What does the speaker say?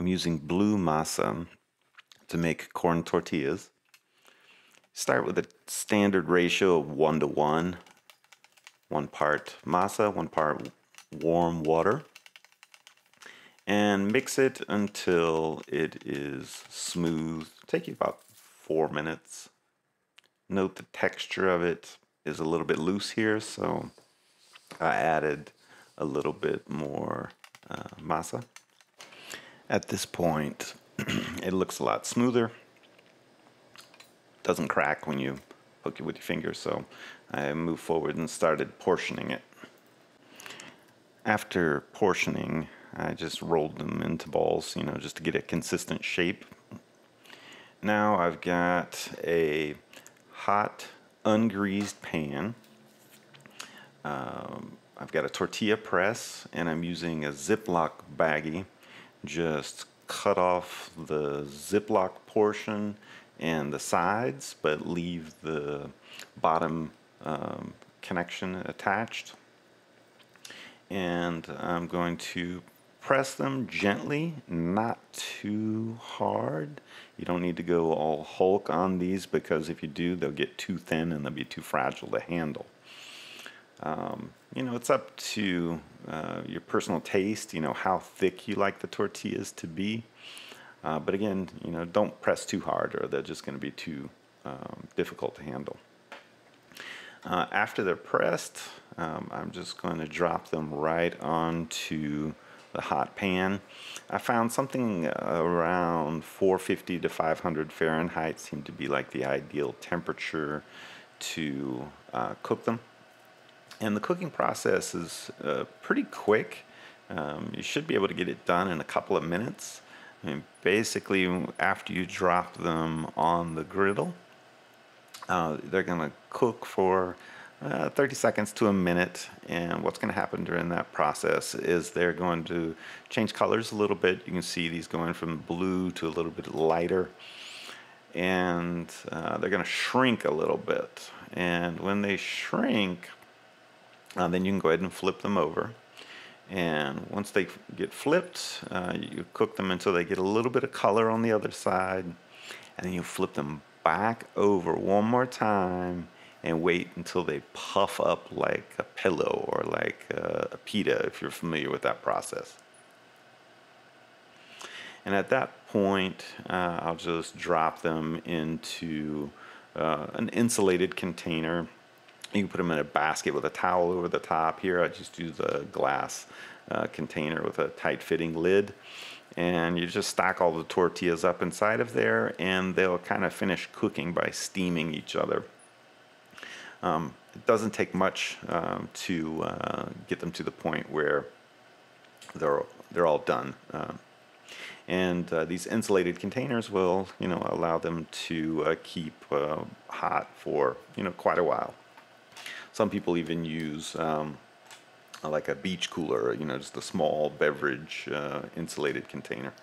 I'm using blue masa to make corn tortillas. Start with a standard ratio of 1:1. 1 part masa, 1 part warm water. And mix it until it is smooth. Take you about 4 minutes. Note the texture of it is a little bit loose here, so I added a little bit more masa. At this point, it looks a lot smoother. Doesn't crack when you hook it with your fingers, so I moved forward and started portioning it. After portioning, I just rolled them into balls, just to get a consistent shape. Now I've got a hot, ungreased pan. I've got a tortilla press, and I'm using a Ziploc baggie. Just cut off the Ziploc portion and the sides, but leave the bottom connection attached. And I'm going to press them gently, not too hard. You don't need to go all Hulk on these, because if you do, they'll get too thin and they'll be too fragile to handle. It's up to your personal taste, how thick you like the tortillas to be. But again, don't press too hard, or they're just going to be too difficult to handle. After they're pressed, I'm just going to drop them right onto the hot pan. I found something around 450 to 500 Fahrenheit seemed to be like the ideal temperature to cook them. And the cooking process is pretty quick. You should be able to get it done in a couple of minutes. Basically, after you drop them on the griddle, they're going to cook for 30 seconds to a minute. And what's going to happen during that process is they're going to change colors a little bit. You can see these going from blue to a little bit lighter. And they're going to shrink a little bit. And when they shrink, then you can go ahead and flip them over. And once they get flipped, you cook them until they get a little bit of color on the other side. And then you flip them back over one more time and wait until they puff up like a pillow, or like a pita, if you're familiar with that process. And at that point, I'll just drop them into an insulated container. You can put them in a basket with a towel over the top. Here I just use a glass container with a tight-fitting lid. And you just stack all the tortillas up inside of there, and they'll kind of finish cooking by steaming each other. It doesn't take much to get them to the point where they're all done. And these insulated containers will, allow them to keep hot for, quite a while. Some people even use like a beach cooler, just a small beverage insulated container.